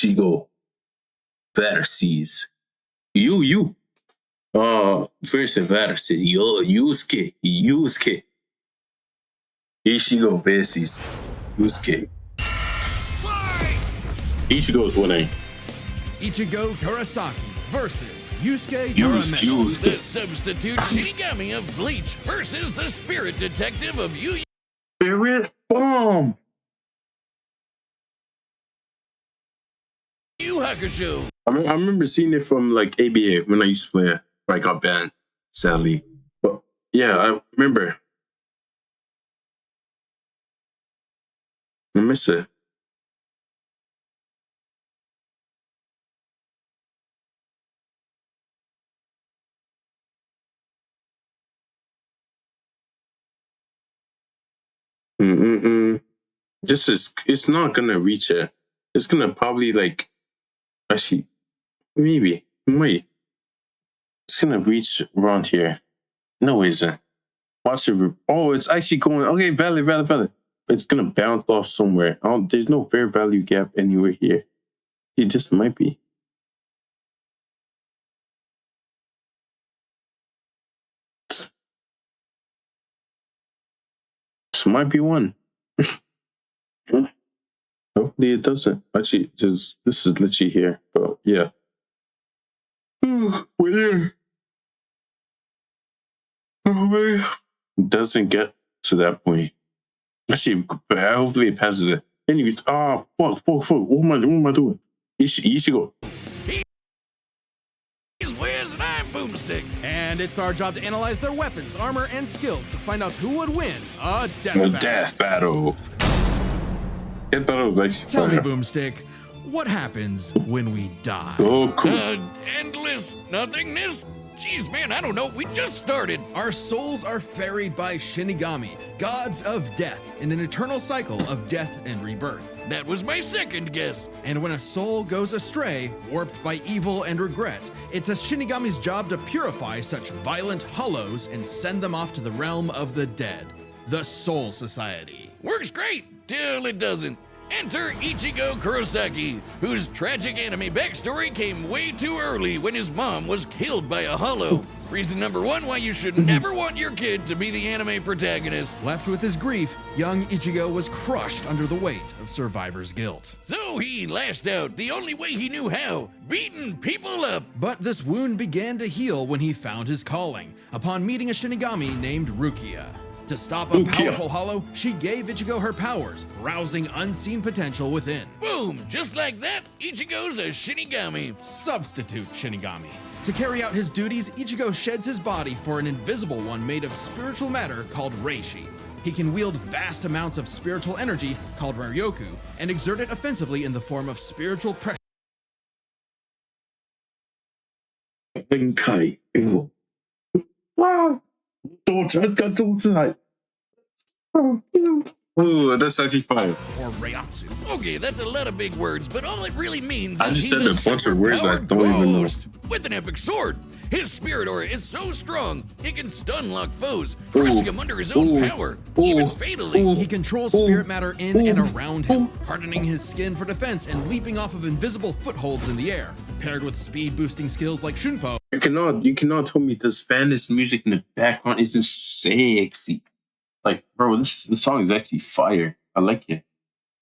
Ichigo versus you. Versus Yusuke. Ichigo versus Yusuke. Ichigo's winning. Ichigo Kurosaki versus Yusuke Yusuke. The substitute Shinigami of Bleach versus the spirit detective of Yu Spirit bomb. Yu Hakusho. I remember seeing it from like ABA when I used to play it. I got banned, sadly. But yeah, I remember. I miss it. It's not gonna reach it. It's gonna probably like, actually, maybe, wait. It's gonna reach around here. No, it isn't. Watch it. Oh, it's actually going. Okay, valid. It's gonna bounce off somewhere. Oh, there's no fair value gap anywhere here. It just might be. This might be one. Hopefully it doesn't. Actually, this is literally here. But yeah. We're here. Oh man. It doesn't get to that point. Actually, hopefully it passes it. Anyways, fuck. What am I doing? Ichigo. He's Wiz and I'm Boomstick. And it's our job to analyze their weapons, armor, and skills to find out who would win a death battle. Death battle is Tell me, Boomstick, what happens when we die? Oh, cool. Endless nothingness? Jeez, man, I don't know. We just started. Our souls are ferried by Shinigami, gods of death, in an eternal cycle of death and rebirth. That was my second guess. And when a soul goes astray, warped by evil and regret, it's a Shinigami's job to purify such violent hollows and send them off to the realm of the dead, the Soul Society. Works great, till it doesn't. Enter Ichigo Kurosaki, whose tragic anime backstory came way too early when his mom was killed by a hollow. Reason number one why you should never want your kid to be the anime protagonist. Left with his grief, young Ichigo was crushed under the weight of survivor's guilt. So he lashed out the only way he knew how, beating people up. But this wound began to heal when he found his calling, upon meeting a Shinigami named Rukia. To stop a powerful hollow, she gave Ichigo her powers, rousing unseen potential within. Boom! Just like that, Ichigo's a Shinigami. Substitute Shinigami. To carry out his duties, Ichigo sheds his body for an invisible one made of spiritual matter called Reishi. He can wield vast amounts of spiritual energy called Ryoku and exert it offensively in the form of spiritual pressure. Wow. Oh, that's actually fine. Or Reiatsu. Okay, that's a lot of big words, but all it really means I is just he's said a bunch of words I don't even know. With an epic sword. His spirit aura is so strong, it can stun lock foes, crushing him under his own power, even fatally. He controls spirit matter in and around him, hardening his skin for defense and leaping off of invisible footholds in the air. Paired with speed-boosting skills like Shunpo. You cannot tell me the Spanish music in the background isn't sexy. Like, bro, the song is actually fire. I like it.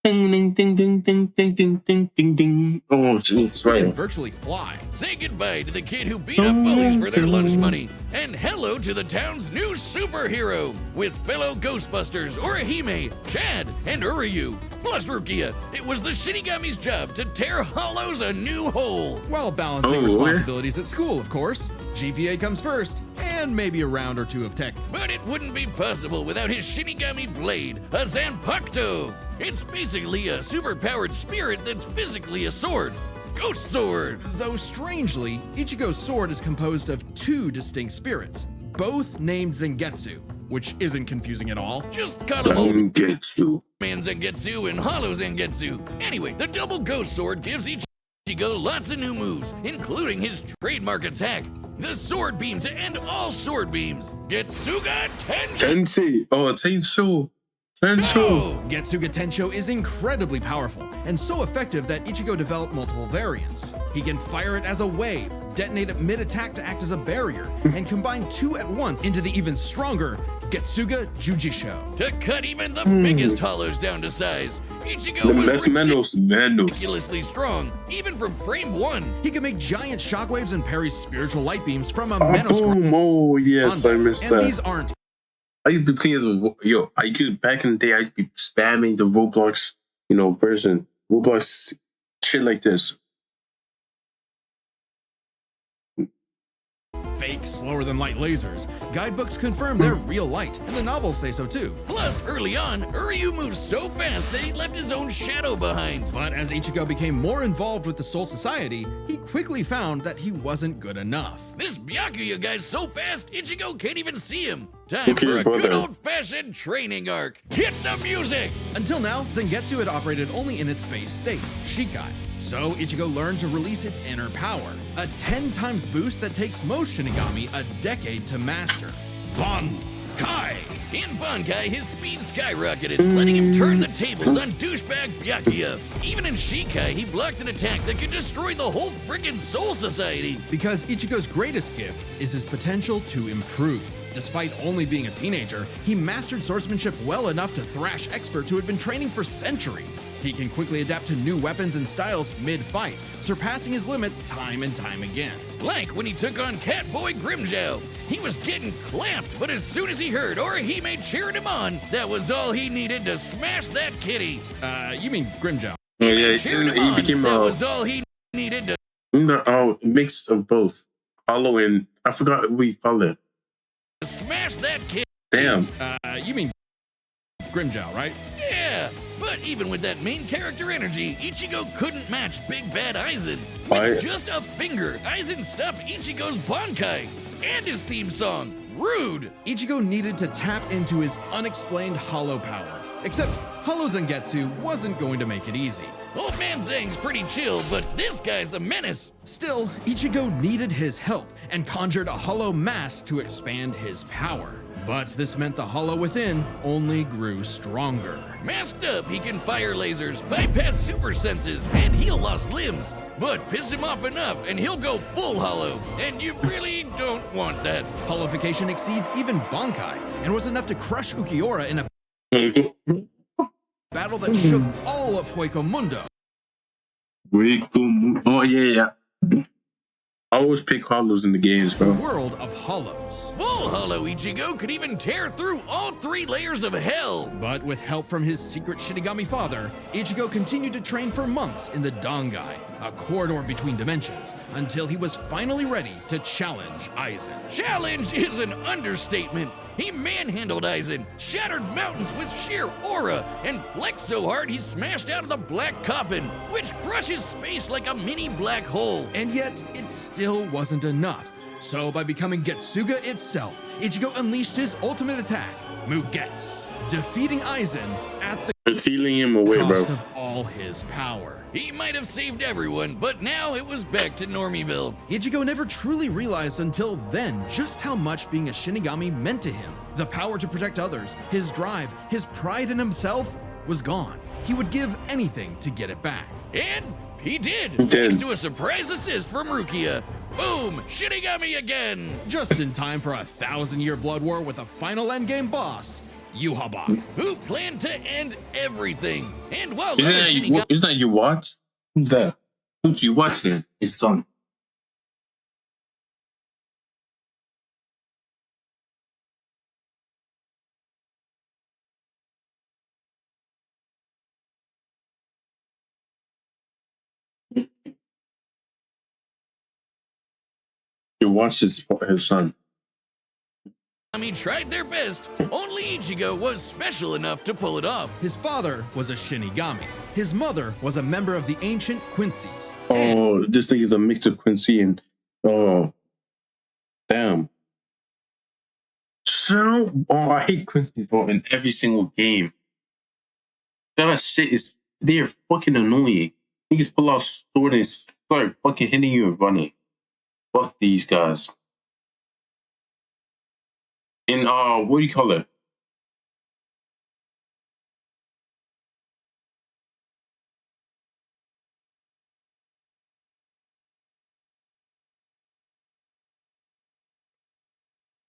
Ding ding ding ding ding ding ding ding ding ding. Oh, jeez, He can right. virtually fly. Say goodbye to the kid who beat up bullies for their lunch money. And hello to the town's new superhero with fellow Ghostbusters, Orihime, Chad, and Uryu. Plus Rukia. It was the Shinigami's job to tear hollows a new hole. While balancing responsibilities at school, of course. GPA comes first, and maybe a round or two of tech. But it wouldn't be possible without his Shinigami blade, a Zanpakuto. It's basically a superpowered spirit that's physically a sword. Ghost Sword! Though strangely, Ichigo's sword is composed of two distinct spirits, both named Zangetsu, which isn't confusing at all. Just call him old Zangetsu. Man Zangetsu and Hollow Zangetsu. Anyway, the double Ghost Sword gives Ichigo lots of new moves, including his trademark attack, the Sword Beam to end all sword beams. Getsuga Tensei! Tensei. Oh, Tensei. Tensho. Getsuga Tensho is incredibly powerful and so effective that Ichigo developed multiple variants. He can fire it as a wave, detonate it mid-attack to act as a barrier, and combine two at once into the even stronger Getsuga Jujisho. To cut even the biggest hollows down to size, Ichigo The was Manos. ridiculously strong, even from frame 1. He can make giant shockwaves and parry spiritual light beams from a Menos. Boom. Oh, yes, I missed And that. these aren't I used to be playing I used back in the day, I used to be spamming the Roblox, version. Roblox shit like this. fake, slower than light lasers. Guidebooks confirm they're real light, and the novels say so too. Plus, early on, Uryu moved so fast that he left his own shadow behind. But as Ichigo became more involved with the Soul Society, he quickly found that he wasn't good enough. This Byakuya guy's so fast, Ichigo can't even see him. Time Okay, for a brother. good old-fashioned training arc. Hit the music! Until now, Zangetsu had operated only in its base state, Shikai. So Ichigo learned to release its inner power, a 10 times boost that takes most Shinigami a decade to master. Bankai! In Bankai, his speed skyrocketed, letting him turn the tables on douchebag Byakuya. Even in Shikai, he blocked an attack that could destroy the whole frickin' Soul Society. Because Ichigo's greatest gift is his potential to improve. Despite only being a teenager, he mastered swordsmanship well enough to thrash experts who had been training for centuries. He can quickly adapt to new weapons and styles mid-fight, surpassing his limits time and time again. Like when he took on Catboy Grimjow. He was getting clamped, but as soon as he heard Orihime cheering him on, that was all he needed to smash that kitty. You mean Grimjow? Oh, yeah, Cheering him he on, became that a was all he needed to mix of both. Hollow and I forgot what we call it. smash that kitty. Damn. You mean Grimjow, right? Yeah, but even with that main character energy, Ichigo couldn't match Big Bad Aizen. Why- With just a finger, Aizen stopped Ichigo's Bankai and his theme song. Rude! Ichigo needed to tap into his unexplained hollow power. Except Hollow Zangetsu wasn't going to make it easy. Old Man Zang's pretty chill, but this guy's a menace. Still, Ichigo needed his help and conjured a hollow mask to expand his power. But this meant the hollow within only grew stronger. Masked up, he can fire lasers, bypass super senses, and heal lost limbs. But piss him off enough, and he'll go full hollow. And you really don't want that. Hollowification exceeds even Bankai and was enough to crush Ukiura in a battle that shook all of Hueco Mundo. Oh yeah. I always pick hollows in the games, bro. World of hollows. Full hollow Ichigo could even tear through all 3 layers of hell. But with help from his secret Shinigami father, Ichigo continued to train for months in the Dangai, a corridor between dimensions, until he was finally ready to challenge Aizen. Challenge is an understatement. He manhandled Aizen, shattered mountains with sheer aura, and flexed so hard he smashed out of the black coffin, which crushes space like a mini black hole. And yet, it still wasn't enough. So by becoming Getsuga itself, Ichigo unleashed his ultimate attack, Mugetsu, defeating Aizen at the Healing him away, cost bro. of all his power. He might have saved everyone, but now it was back to Normieville. Ichigo never truly realized until then just how much being a Shinigami meant to him. The power to protect others, his drive, his pride in himself was gone. He would give anything to get it back. And he did, did. thanks to a surprise assist from Rukia. Boom! Shinigami again! Just in time for a 1,000-year blood war with a final endgame boss, Yuhabak. Who planned to end everything. And while Isn't other that, Shinigami isn't that you watch? Who's that? Who's you watching? His son. You watch his son. tried their best, only Ichigo was special enough to pull it off. His father was a Shinigami. His mother was a member of the ancient Quincy's. Oh, this thing is a mix of Quincy and damn. I hate Quincy bro in every single game. That shit is they're fucking annoying. You can pull out sword and start fucking hitting you and running. Fuck these guys. And what do you call it?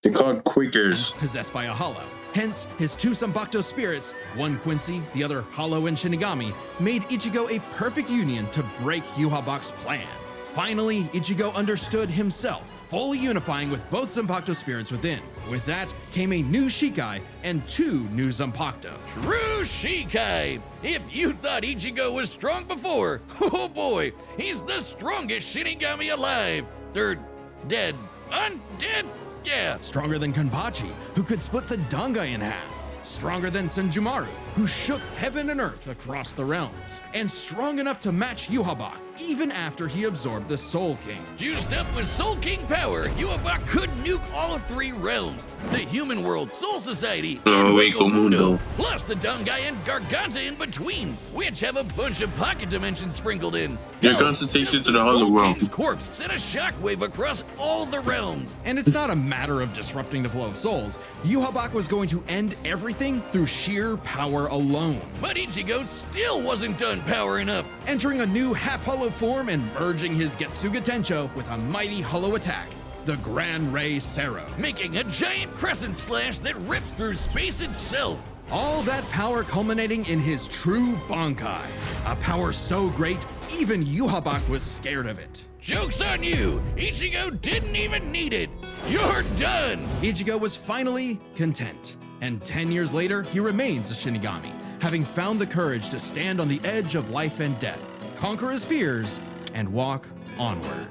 They're called Quakers. Possessed by a hollow. Hence, his two Zanpakuto spirits, one Quincy, the other Hollow and Shinigami, made Ichigo a perfect union to break Yhwach's plan. Finally, Ichigo understood himself, fully unifying with both Zanpakuto spirits within. With that came a new Shikai and two new Zanpakuto. True Shikai! If you thought Ichigo was strong before, oh boy, he's the strongest Shinigami alive. They're dead. Undead? Yeah. Stronger than Kenpachi, who could split the Dangai in half. Stronger than Senjumaru, who shook heaven and earth across the realms. And strong enough to match Yhwach, even after he absorbed the Soul King. Juiced up with Soul King power, Yhwach could nuke all three realms. The human world, Soul Society, and Hueco Mundo, plus the Dangai and Garganta in between, which have a bunch of pocket dimensions sprinkled in. Garganta takes you to the Hollow Realm. King's corpse sent a shockwave across all the realms. And it's not a matter of disrupting the flow of souls. Yhwach was going to end everything through sheer power alone. But Ichigo still wasn't done powering up. Entering a new half-hollow form and merging his Getsuga Tencho with a mighty hollow attack, the Gran Ray Sero. Making a giant crescent slash that rips through space itself. All that power culminating in his true Bankai. A power so great, even Yhwach was scared of it. Joke's on you! Ichigo didn't even need it! You're done! Ichigo was finally content. And 10 years later, he remains a Shinigami, having found the courage to stand on the edge of life and death, conquer his fears, and walk onward.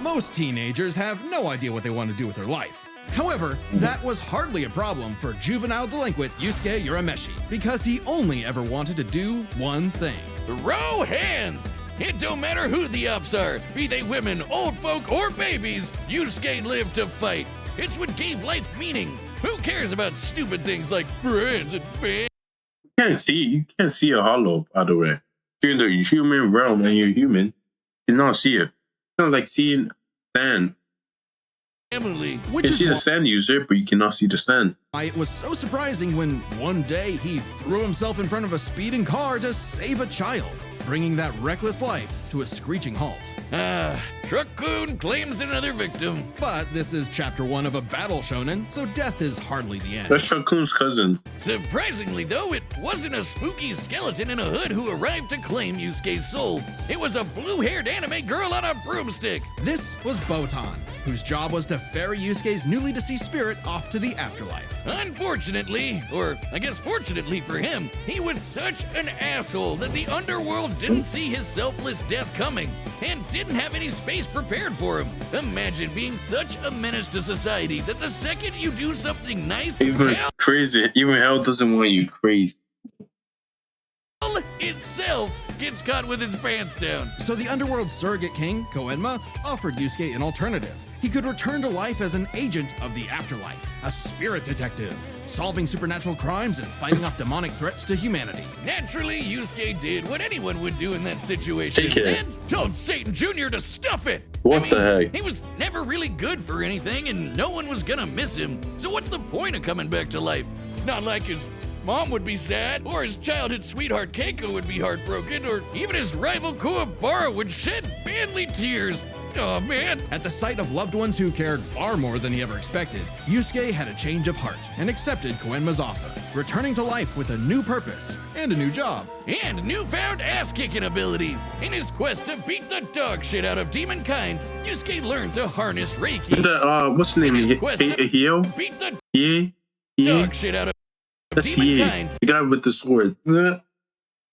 Most teenagers have no idea what they want to do with their life. However, that was hardly a problem for juvenile delinquent Yusuke Urameshi, because he only ever wanted to do one thing. Throw hands! It don't matter who the ops are, be they women, old folk, or babies, Yusuke lived to fight. It's what gave life meaning. Who cares about stupid things like friends and fans? You can't see a hollow, by the way. You're in the human realm and you're human. You cannot see it. It's not like seeing sand. Emily. You can see the sand user, but you cannot see the sand. It was so surprising when one day he threw himself in front of a speeding car to save a child, bringing that reckless life to a screeching halt. Truck-kun claims another victim. But this is chapter 1 of a battle shonen, so death is hardly the end. That's Truck-kun's cousin. Surprisingly, though, it wasn't a spooky skeleton in a hood who arrived to claim Yusuke's soul. It was a blue-haired anime girl on a broomstick. This was Botan, whose job was to ferry Yusuke's newly deceased spirit off to the afterlife. Unfortunately, or I guess fortunately for him, he was such an asshole that the underworld didn't see his selfless death coming and didn't have any space prepared for him. Imagine being such a menace to society that the second you do something nice, Even hell doesn't want you crazy. hell itself gets caught with his pants down. So the underworld surrogate king, Koenma, offered Yusuke an alternative. He could return to life as an agent of the afterlife, a spirit detective, solving supernatural crimes and fighting off demonic threats to humanity. Naturally, Yusuke did what anyone would do in that situation Take it. and told Satan Jr. to stuff it. What the heck? He was never really good for anything and no one was gonna miss him. So what's the point of coming back to life? It's not like his mom would be sad, or his childhood sweetheart Keiko would be heartbroken, or even his rival Kuwabara would shed manly tears. Oh man. At the sight of loved ones who cared far more than he ever expected, Yusuke had a change of heart and accepted Koenma's offer, returning to life with a new purpose and a new job. And newfound ass-kicking ability. In his quest to beat the dog shit out of demon kind, Yusuke learned to harness Reiki. What's the name? Hio? Beat the Hie? dog shit out of That's demon Hie. kind. The guy with the sword.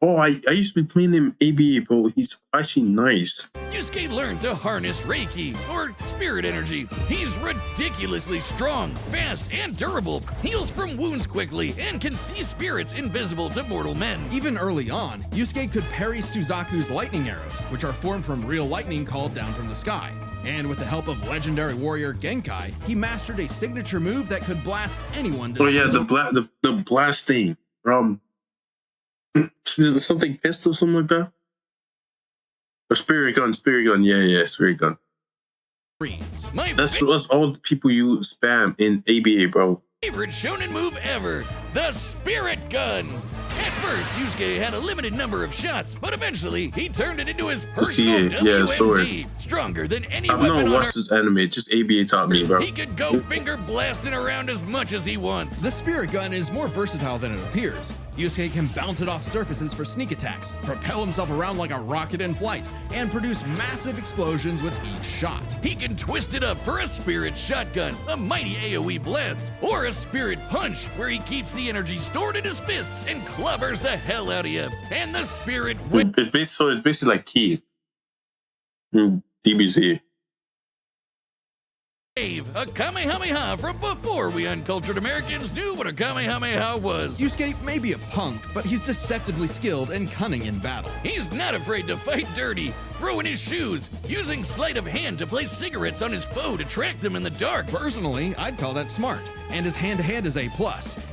Oh, I used to be playing him ABA, but he's actually nice. Yusuke learned to harness Reiki, or spirit energy. He's ridiculously strong, fast, and durable, heals from wounds quickly, and can see spirits invisible to mortal men. Even early on, Yusuke could parry Suzaku's lightning arrows, which are formed from real lightning called down from the sky. And with the help of legendary warrior Genkai, he mastered a signature move that could blast anyone to Oh yeah, the blast thing from something pistol, something like that. Or spirit gun, yeah, spirit gun. My That's all the people you spam in ABA, bro. favorite shonen move ever, the Spirit Gun. At first, Yusuke had a limited number of shots, but eventually he turned it into his personal WMD, stronger than any I've weapon never on watched Earth. this anime, just ABA taught me, bro. He could go finger blasting around as much as he wants. The Spirit Gun is more versatile than it appears. Yusuke can bounce it off surfaces for sneak attacks, propel himself around like a rocket in flight, and produce massive explosions with each shot. He can twist it up for a Spirit Shotgun, a mighty AoE blast, or a Spirit Punch, where he keeps the energy stored in his fists and clobbers the hell out of you. And the Spirit Whip. It's basically like Key. DBZ. A Kamehameha from before we uncultured Americans knew what a Kamehameha was. Yusuke may be a punk, but he's deceptively skilled and cunning in battle. He's not afraid to fight dirty, throwing his shoes, using sleight of hand to place cigarettes on his foe to track them in the dark. Personally, I'd call that smart, and his hand-to-hand is A+.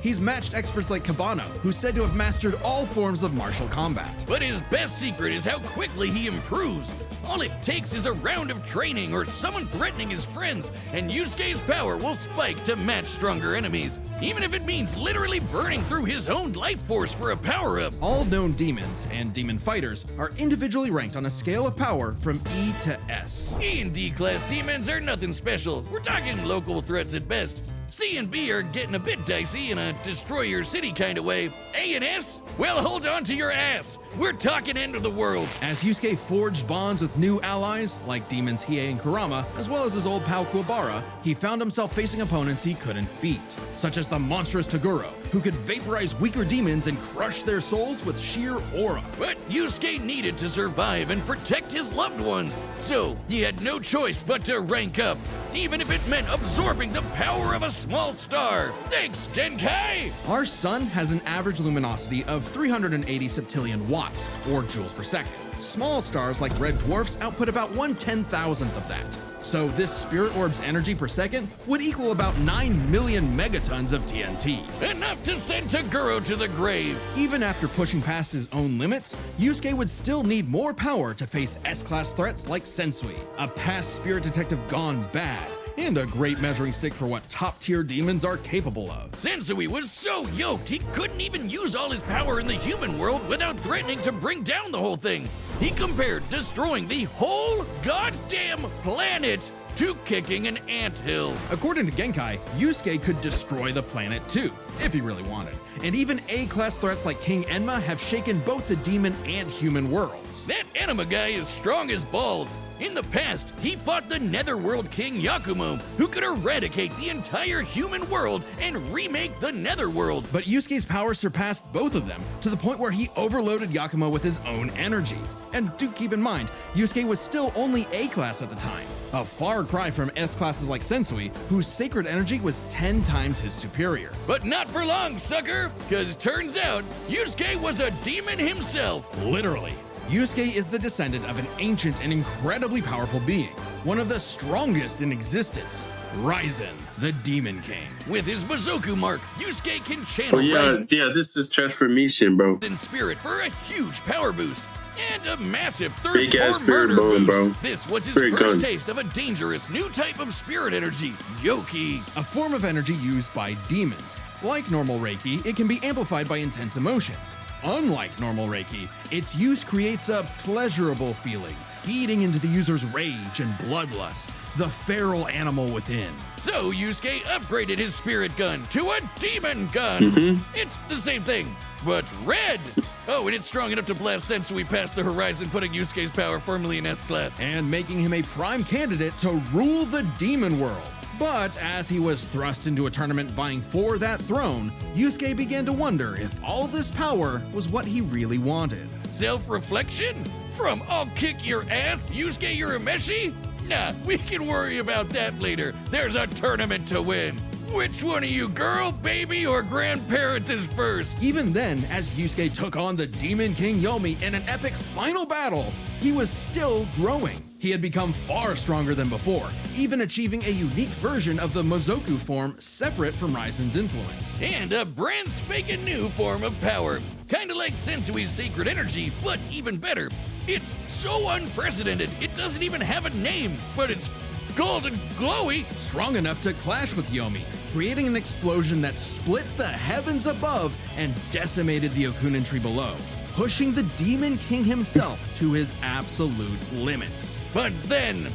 He's matched experts like Cabano, who's said to have mastered all forms of martial combat. But his best secret is how quickly he improves. All it takes is a round of training or someone threatening his friends, and Yusuke's power will spike to match stronger enemies, even if it means literally burning through his own life force for a power-up. All known demons and demon fighters are individually ranked on a scale of power from E to S. E and D class demons are nothing special. We're talking local threats at best. C and B are getting a bit dicey in a destroy your city kind of way. A and S? Well, hold on to your ass. We're talking end of the world. As Yusuke forged bonds with new allies, like demons Hiei and Kurama, as well as his old pal Kuwabara, he found himself facing opponents he couldn't beat, such as the monstrous Toguro, who could vaporize weaker demons and crush their souls with sheer aura. But Yusuke needed to survive and protect his loved ones, so he had no choice but to rank up, even if it meant absorbing the power of a small star. Thanks, Genkai! Our sun has an average luminosity of 380 septillion watts, or joules per second. Small stars like red dwarfs output about 1/10,000th of that. So this spirit orb's energy per second would equal about 9 million megatons of TNT. Enough to send Toguro to the grave. Even after pushing past his own limits, Yusuke would still need more power to face S-class threats like Sensui, a past spirit detective gone bad, and a great measuring stick for what top-tier demons are capable of. Sensui was so yoked he couldn't even use all his power in the human world without threatening to bring down the whole thing. He compared destroying the whole goddamn planet to kicking an anthill. According to Genkai, Yusuke could destroy the planet too, if he really wanted. And even A-class threats like King Enma have shaken both the demon and human worlds. That Enema guy is strong as balls. In the past, he fought the Netherworld King Yakumo, who could eradicate the entire human world and remake the Netherworld. But Yusuke's power surpassed both of them, to the point where he overloaded Yakumo with his own energy. And do keep in mind, Yusuke was still only A-class at the time, a far cry from S-classes like Sensui, whose sacred energy was 10 times his superior. But not for long, sucker, because turns out Yusuke was a demon himself. Literally. Yusuke is the descendant of an ancient and incredibly powerful being, one of the strongest in existence, Raizen, the Demon King. With his Mizoku mark, Yusuke can channel this is transformation, bro. Raizen's spirit for a huge power boost and a massive thirst Big ass for spirit murder bone, boost. bro. This was his Spirit first gun. taste of a dangerous new type of spirit energy, Yoki. A form of energy used by demons. Like normal Reiki, it can be amplified by intense emotions. Unlike normal Reiki, its use creates a pleasurable feeling, feeding into the user's rage and bloodlust, the feral animal within. So Yusuke upgraded his spirit gun to a demon gun. It's the same thing, but red. Oh, and it's strong enough to blast Sensui past the horizon, putting Yusuke's power firmly in S-class. And making him a prime candidate to rule the demon world. But as he was thrust into a tournament vying for that throne, Yusuke began to wonder if all this power was what he really wanted. Self-reflection? From I'll kick your ass, Yusuke Urameshi? Nah, we can worry about that later. There's a tournament to win. Which one of you, girl, baby, or grandparents is first? Even then, as Yusuke took on the Demon King Yomi in an epic final battle, he was still growing. He had become far stronger than before, even achieving a unique version of the Mizoku form separate from Raizen's influence. And a brand spanking new form of power. Kinda like Sensui's sacred energy, but even better. It's so unprecedented, it doesn't even have a name, but it's golden glowy. Strong enough to clash with Yomi, creating an explosion that split the heavens above and decimated the Okunin tree below, pushing the Demon King himself to his absolute limits. But then,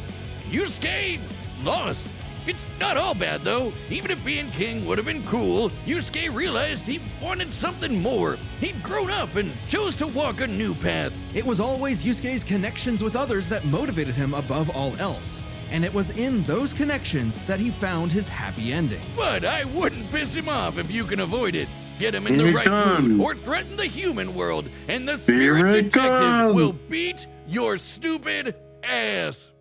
Yusuke lost. It's not all bad though. Even if being king would have been cool, Yusuke realized he wanted something more. He'd grown up and chose to walk a new path. It was always Yusuke's connections with others that motivated him above all else. And it was in those connections that he found his happy ending. But I wouldn't piss him off if you can avoid it. Get him in the right mood or threaten the human world, and the spirit detective will beat your stupid ass.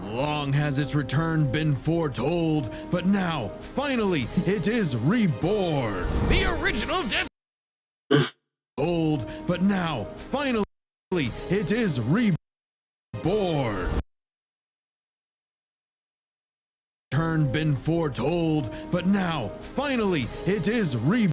Long has its return been foretold, but now, finally, it is reborn. The original death. Old, but now, finally, it is reborn. Turn been foretold, but now, finally, it is reborn.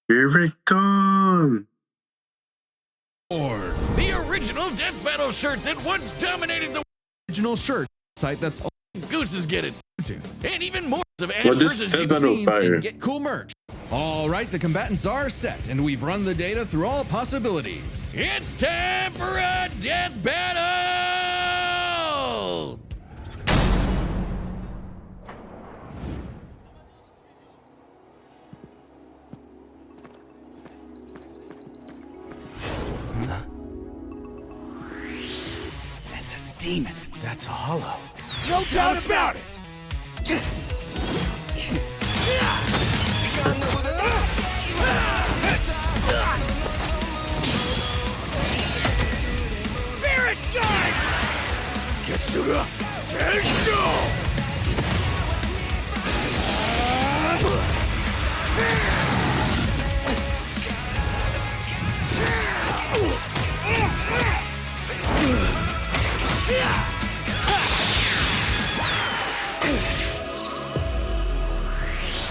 Here it comes. The original Death Battle shirt that once dominated the Original shirt site that's Gooses get it. And even more of Ash Well, this versus Death you. Battle fire. and get cool merch. All right, the combatants are set, and we've run the data through all possibilities. It's time for a death battle! That's a demon. That's a hollow. No doubt about it. Spirit guide! Getsuga, Tensho!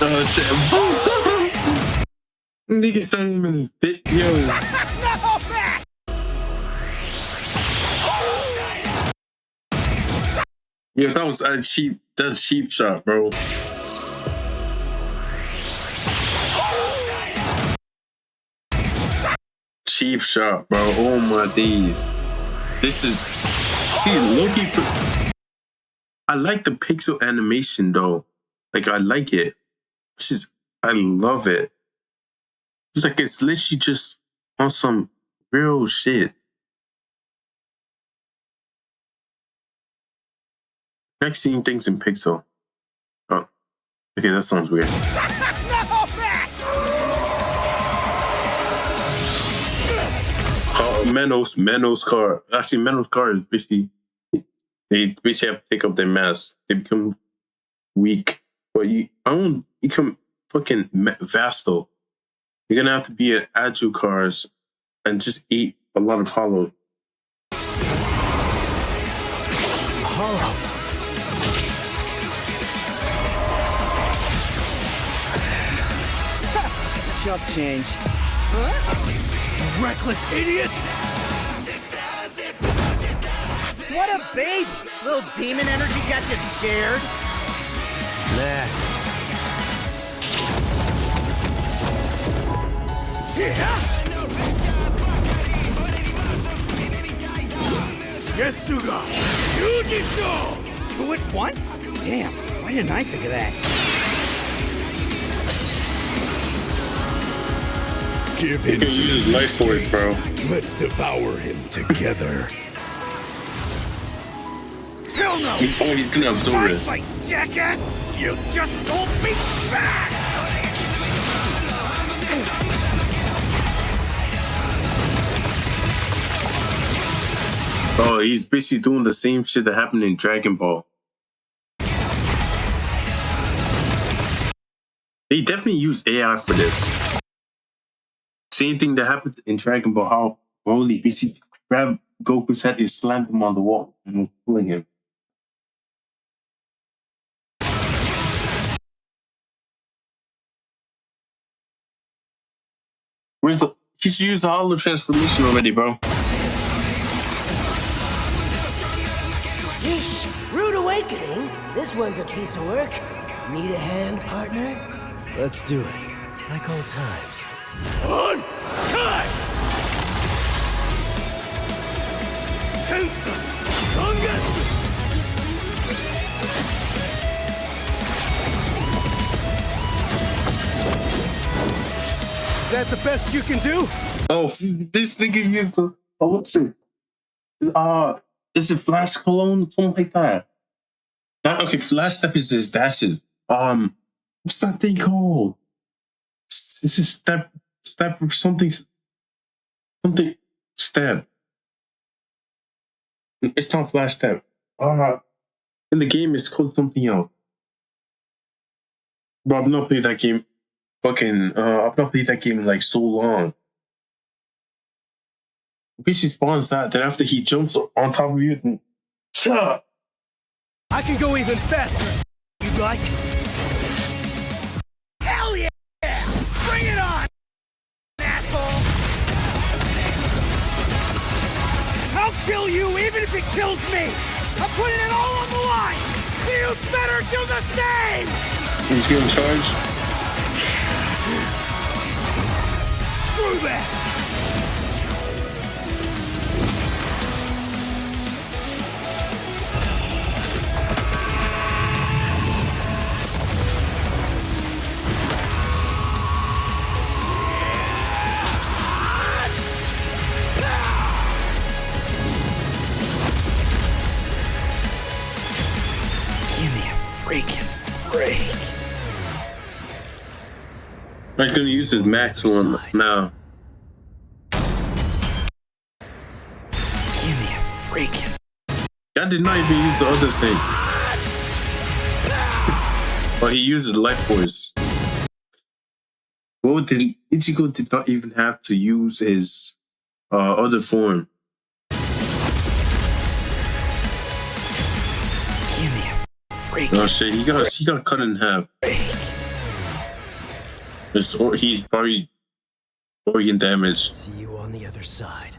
Oh shit. Nigga don't even fit, yo. Yo, that was a cheap shot, bro. Cheap shot, bro. Oh my days. This is, see, Loki. I like the pixel animation though. Like, I like it. It's just, I love it. It's like it's literally just on some real shit. Next seeing things in pixel. Oh, okay, that sounds weird. Menos car. Actually, Menos car is basically, they basically have to pick up their mask. They become weak. But you don't become fucking Vasto. You're gonna have to be at agile cars and just eat a lot of hollow. Hollow. Chump change. Reckless idiot! What a baby! Little demon energy got you scared? Nah. Getsuga! Yujisho! Two at once? Damn, why didn't I think of that? Give You in can to use his life force, bro. Let's devour him together. Hell no! Oh, he's gonna absorb My it. fight, jackass! You just won't be back! Oh, he's basically doing the same shit that happened in Dragon Ball. They definitely use AI for this. Same thing that happened in Dragon Ball, how Broly basically grabbed Goku's head and slammed him on the wall and was pulling him. Where's the? He's used all the transformation already, bro. Yeesh, rude awakening. This one's a piece of work. Need a hand, partner? Let's do it. Like old times. On! Kai! Tensa! Sangetsu! Is that the best you can do? Oh, this thing is what's it? Is it Flash Cologne? Something like that. Okay, Flash Step is his dashes. What's that thing called? This is step something step. It's not Flash Step. In the game it's called something else. But I've not played that game. I've not played that game in like so long. Basically spawns that. Then after he jumps on top of you, then I can go even faster. You'd like? Hell yeah! Bring it on, asshole! I'll kill you even if it kills me! I'm putting it all on the line! You better do the same! he's getting charged. Screw that! Give me a freaking break. I'm gonna use his max one now. Give me a freaking. I did not even use the other thing. Oh, he uses life force. Ichigo did not even have to use his other form. Give me a freaking Oh shit, he got cut in half. break. He's probably organ damage. See you on the other side.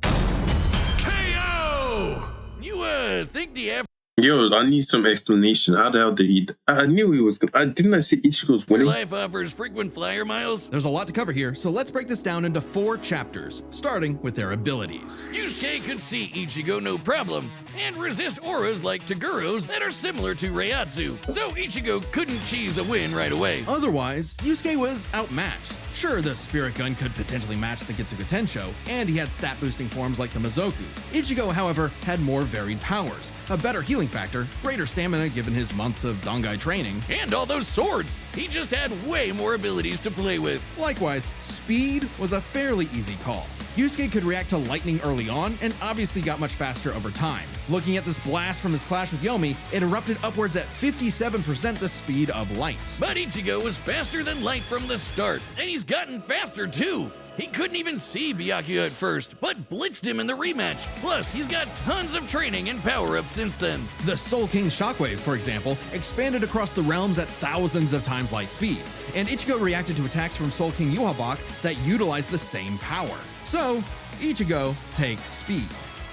KO! You think the Yo, I need some explanation. How the hell did he? I knew he was gonna. Didn't I say Ichigo's winning? life offers frequent flyer miles? There's a lot to cover here, so let's break this down into 4 chapters, starting with their abilities. Yusuke could see Ichigo no problem, and resist auras like Togoro's that are similar to Reiatsu, so Ichigo couldn't cheese a win right away. Otherwise, Yusuke was outmatched. Sure, the Spirit Gun could potentially match the Getsuga Tensho, and he had stat-boosting forms like the Mizoku. Ichigo, however, had more varied powers, a better healing factor, greater stamina given his months of Dangai training. And all those swords! He just had way more abilities to play with. Likewise, speed was a fairly easy call. Yusuke could react to lightning early on, and obviously got much faster over time. Looking at this blast from his clash with Yomi, it erupted upwards at 57% the speed of light. But Ichigo was faster than light from the start, and he's gotten faster too. He couldn't even see Byakuya at first, but blitzed him in the rematch. Plus, he's got tons of training and power-ups since then. The Soul King Shockwave, for example, expanded across the realms at thousands of times light speed, and Ichigo reacted to attacks from Soul King Yuhabak that utilized the same power. So, Ichigo takes speed.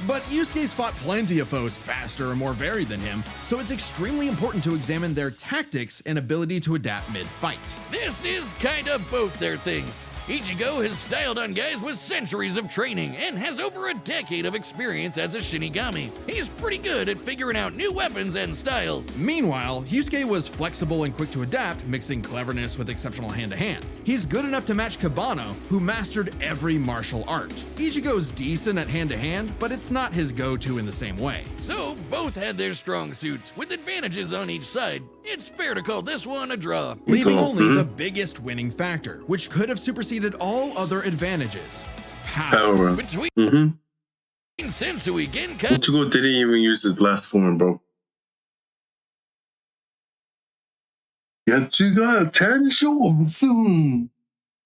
But Yusuke's fought plenty of foes faster and more varied than him, so it's extremely important to examine their tactics and ability to adapt mid-fight. This is kinda both their things. Ichigo has styled on guys with centuries of training and has over a decade of experience as a Shinigami. He's pretty good at figuring out new weapons and styles. Meanwhile, Yusuke was flexible and quick to adapt, mixing cleverness with exceptional hand-to-hand. He's good enough to match Kabano, who mastered every martial art. Ichigo's decent at hand-to-hand, but it's not his go-to in the same way. So, both had their strong suits, with advantages on each side. It's fair to call this one a draw. Leaving only the biggest winning factor, which could have superseded all other advantages: power. Between Sensui, Genkai, Ichigo didn't even use his last form, bro. Getsuga Tensho.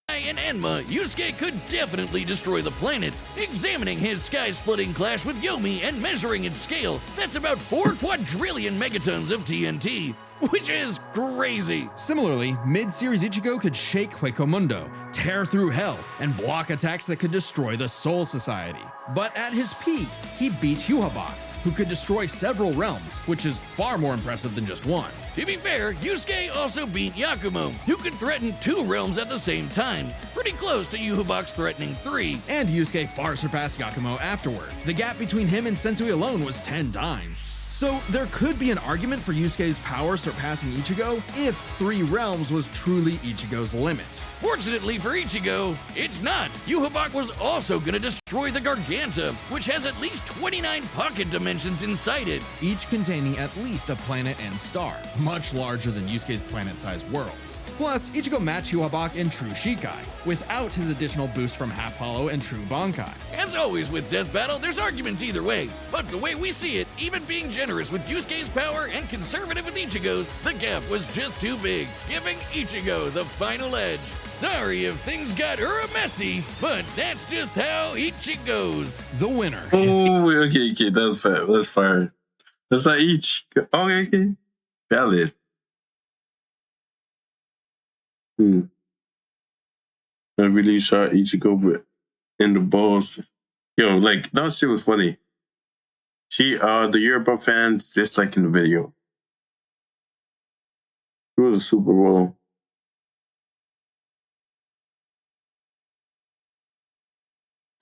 and Enma, Yusuke could definitely destroy the planet. Examining his sky-splitting clash with Yomi and measuring its scale, that's about 4 quadrillion megatons of TNT. which is crazy. Similarly, mid-series Ichigo could shake Huecomundo, tear through hell, and block attacks that could destroy the Soul Society. But at his peak, he beat Yhwach, who could destroy several realms, which is far more impressive than just one. To be fair, Yusuke also beat Yakumo, who could threaten 2 realms at the same time, pretty close to Yhwach's threatening 3. And Yusuke far surpassed Yakumo afterward. The gap between him and Sensui alone was 10 times. So there could be an argument for Yusuke's power surpassing Ichigo if 3 realms was truly Ichigo's limit. Fortunately for Ichigo, it's not. Yhwach was also gonna destroy the Garganta, which has at least 29 pocket dimensions inside it. Each containing at least a planet and star, much larger than Yusuke's planet-sized worlds. Plus, Ichigo matched Yhwach in True Shikai, without his additional boost from Half Hollow and True Bankai. As always with Death Battle, there's arguments either way, but the way we see it, even being generous with Yusuke's power and conservative with Ichigo's, the gap was just too big, giving Ichigo the final edge. Sorry if things got messy, but that's just how Ichigo's. The winner is Oh, okay, that's fine. That's fine. That's not each. Okay. Valid. I really shot Ichigo in the balls. Yo, like, that shit was funny. The Yoruba fans disliking the video. It was a Super Bowl.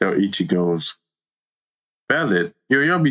Yo, Ichigo's. Valid. Yo, y'all be